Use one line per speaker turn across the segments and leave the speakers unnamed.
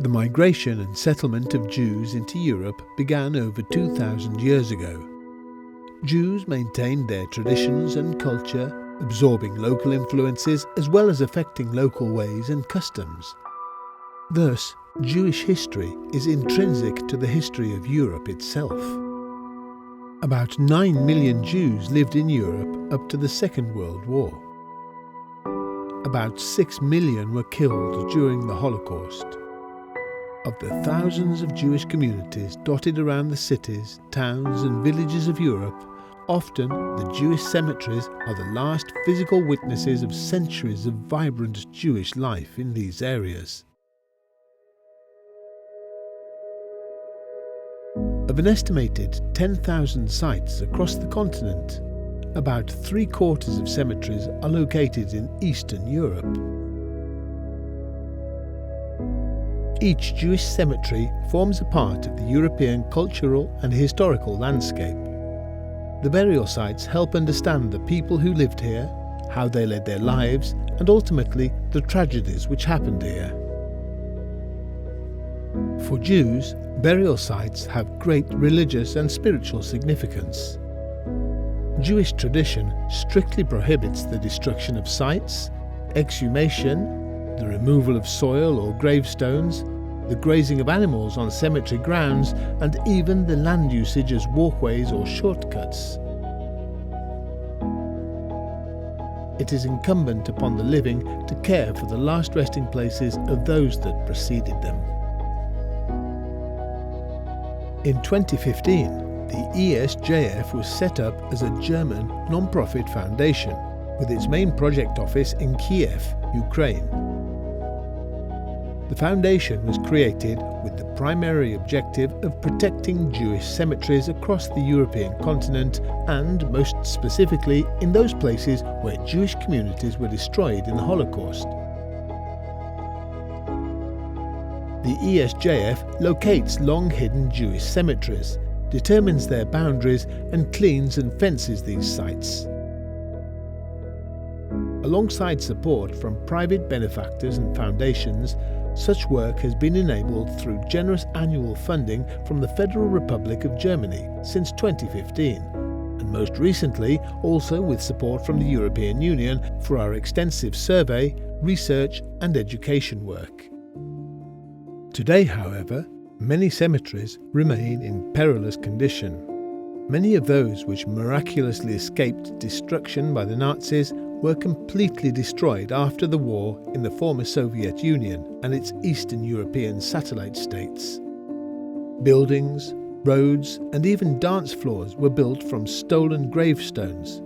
The migration and settlement of Jews into Europe began over 2,000 years ago. Jews maintained their traditions and culture, absorbing local influences as well as affecting local ways and customs. Thus, Jewish history is intrinsic to the history of Europe itself. About 9 million Jews lived in Europe up to the Second World War. About 6 million were killed during the Holocaust. Of the thousands of Jewish communities dotted around the cities, towns and villages of Europe, often the Jewish cemeteries are the last physical witnesses of centuries of vibrant Jewish life in these areas. Of an estimated 10,000 sites across the continent, about 3/4 of cemeteries are located in Eastern Europe. Each Jewish cemetery forms a part of the European cultural and historical landscape. The burial sites help understand the people who lived here, how they led their lives, and ultimately the tragedies which happened here. For Jews, burial sites have great religious and spiritual significance. Jewish tradition strictly prohibits the destruction of sites, exhumation, the removal of soil or gravestones, the grazing of animals on cemetery grounds, and even the land usage as walkways or shortcuts. It is incumbent upon the living to care for the last resting places of those that preceded them. In 2015, the Esjf was set up as a German non-profit foundation with its main project office in Kiev, Ukraine. The foundation was created with the primary objective of protecting Jewish cemeteries across the European continent and, most specifically, in those places where Jewish communities were destroyed in the Holocaust. The Esjf locates long-hidden Jewish cemeteries, determines their boundaries and cleans and fences these sites. Alongside support from private benefactors and foundations, such work has been enabled through generous annual funding from the Federal Republic of Germany since 2015, and most recently also with support from the European Union for our extensive survey, research and education work. Today, however, many cemeteries remain in perilous condition. Many of those which miraculously escaped destruction by the Nazis were completely destroyed after the war in the former Soviet Union and its Eastern European satellite states. Buildings, roads, and even dance floors were built from stolen gravestones.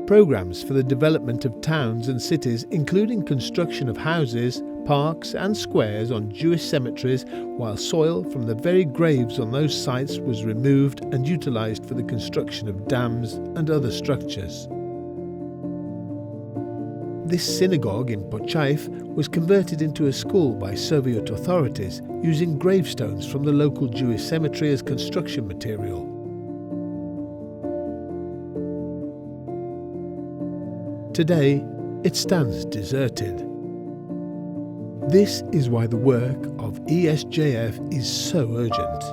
Programs for the development of towns and cities, including construction of houses, parks and squares on Jewish cemeteries, while soil from the very graves on those sites was removed and utilized for the construction of dams and other structures. This synagogue in Esjf was converted into a school by Soviet authorities using gravestones from the local Jewish cemetery as construction material. Today, it stands deserted. This is why the work of Esjf is so urgent.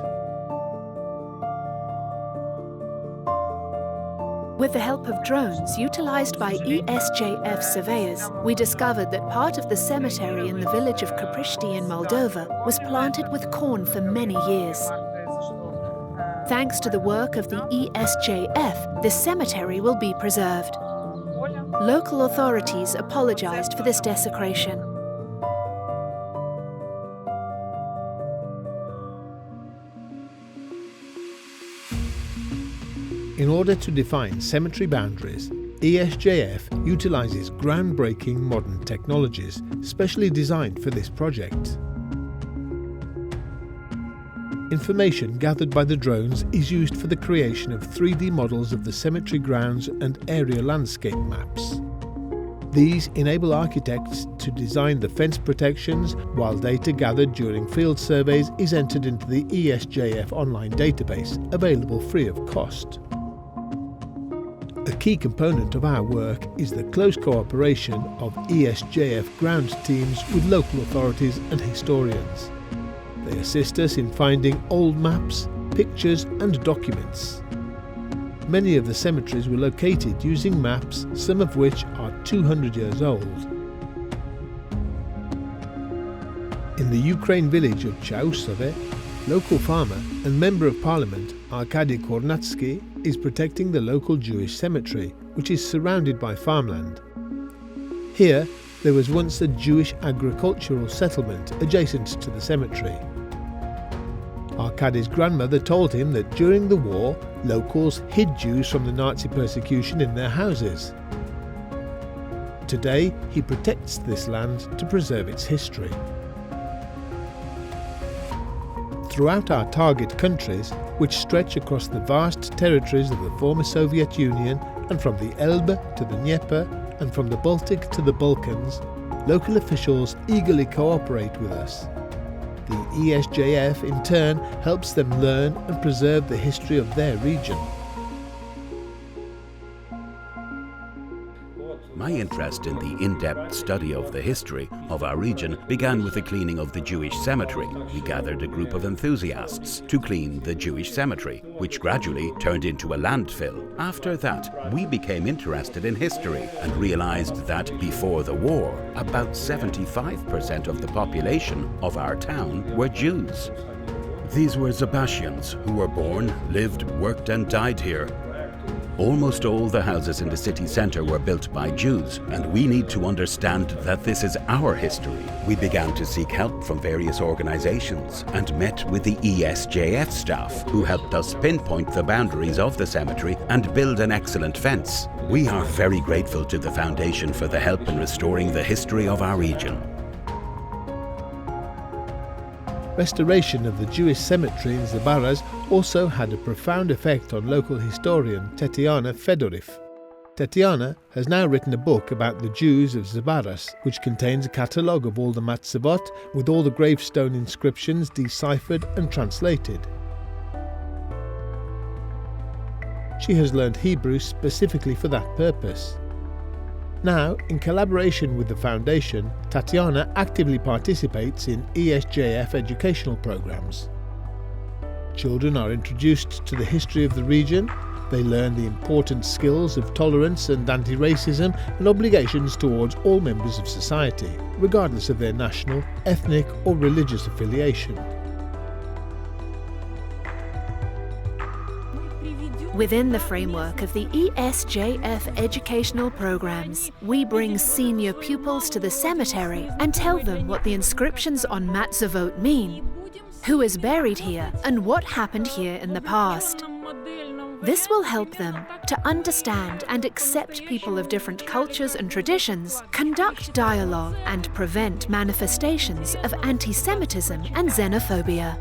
With the help of drones utilized by Esjf surveyors, we discovered that part of the cemetery in the village of Kaprishti in Moldova was planted with corn for many years. Thanks to the work of the Esjf, this cemetery will be preserved. Local authorities apologized for this desecration.
In order to define cemetery boundaries, Esjf utilizes groundbreaking modern technologies specially designed for this project. Information gathered by the drones is used for the creation of 3D models of the cemetery grounds and area landscape maps. These enable architects to design the fence protections, while data gathered during field surveys is entered into the Esjf online database, available free of cost. A key component of our work is the close cooperation of Esjf ground teams with local authorities and historians. They assist us in finding old maps, pictures and documents. Many of the cemeteries were located using maps, some of which are 200 years old. In the Ukraine village of Esjf, local farmer and Member of Parliament Arkady Kornatsky is protecting the local Jewish cemetery, which is surrounded by farmland. Here, there was once a Jewish agricultural settlement adjacent to the cemetery. Arkady's grandmother told him that during the war, locals hid Jews from the Nazi persecution in their houses. Today, he protects this land to preserve its history. Throughout our target countries, which stretch across the vast territories of the former Soviet Union and from the Elbe to the Dnieper and from the Baltic to the Balkans, local officials eagerly cooperate with us. The Esjf in turn helps them learn and preserve the history of their region.
My interest in the in-depth study of the history of our region began with the cleaning of the Jewish cemetery. We gathered a group of enthusiasts to clean the Jewish cemetery, which gradually turned into a landfill. After that, we became interested in history and realized that before the war, about 75% of the population of our town were Jews. These were Zabastians who were born, lived, worked and died here. Almost all the houses in the city centre were built by Jews, and we need to understand that this is our history. We began to seek help from various organisations and met with the Esjf staff, who helped us pinpoint the boundaries of the cemetery and build an excellent fence. We are very grateful to the Foundation for the help in restoring the history of our region.
Restoration of the Jewish cemetery in Zabaras also had a profound effect on local historian Tetiana Fedorov. Tetiana has now written a book about the Jews of Zabaras, which contains a catalogue of all the matzavot with all the gravestone inscriptions deciphered and translated. She has learned Hebrew specifically for that purpose. Now, in collaboration with the Foundation, Tatiana actively participates in Esjf educational programs. Children are introduced to the history of the region, they learn the important skills of tolerance and anti-racism and obligations towards all members of society, regardless of their national, ethnic or religious affiliation.
Within the framework of the Esjf educational programs, we bring senior pupils to the cemetery and tell them what the inscriptions on matzavot mean, who is buried here and what happened here in the past. This will help them to understand and accept people of different cultures and traditions, conduct dialogue and prevent manifestations of anti-Semitism and xenophobia.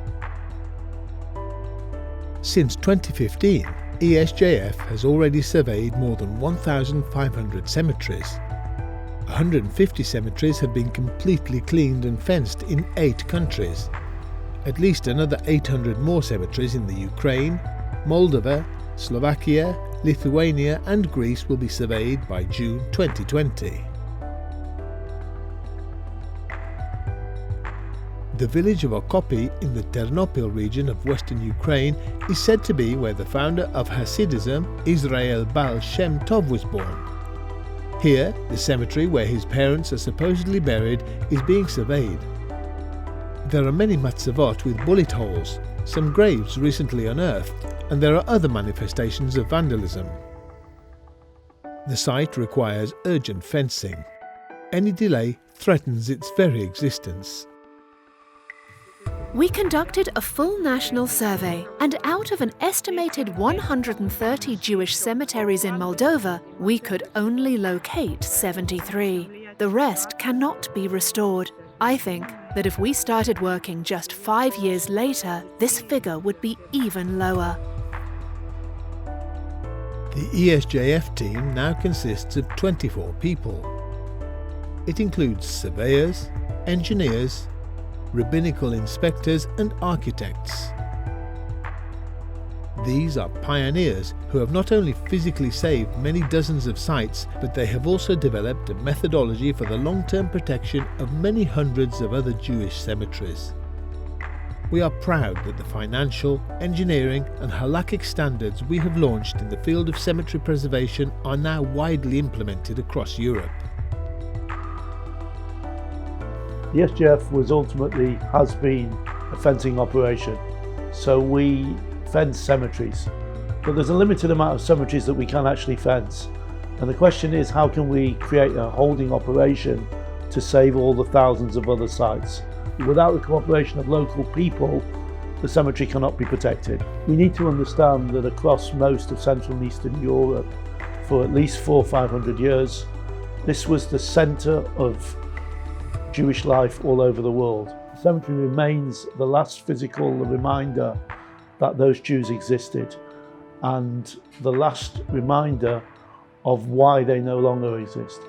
Since 2015, Esjf has already surveyed more than 1,500 cemeteries. 150 cemeteries have been completely cleaned and fenced in 8 countries. At least another 800 more cemeteries in the Ukraine, Moldova, Slovakia, Lithuania and Greece will be surveyed by June 2020. The village of Okopi in the Ternopil region of western Ukraine is said to be where the founder of Hasidism, Israel Baal Shem Tov, was born. Here, the cemetery where his parents are supposedly buried is being surveyed. There are many matzavot with bullet holes, some graves recently unearthed, and there are other manifestations of vandalism. The site requires urgent fencing. Any delay threatens its very existence.
We conducted a full national survey, and out of an estimated 130 Jewish cemeteries in Moldova, we could only locate 73. The rest cannot be restored. I think that if we started working just 5 years later, this figure would be even lower.
The Esjf team now consists of 24 people. It includes surveyors, engineers, rabbinical inspectors and architects. These are pioneers who have not only physically saved many dozens of sites, but they have also developed a methodology for the long-term protection of many hundreds of other Jewish cemeteries. We are proud that the financial, engineering and halakhic standards we have launched in the field of cemetery preservation are now widely implemented across Europe.
The Esjf has been a fencing operation, so we fence cemeteries. But there's a limited amount of cemeteries that we can actually fence. And the question is, how can we create a holding operation to save all the thousands of other sites? Without the cooperation of local people, the cemetery cannot be protected. We need to understand that across most of Central and Eastern Europe, for at least 400 or 500 years, this was the centre of Jewish life all over the world. The cemetery remains the last physical reminder that those Jews existed, and the last reminder of why they no longer exist.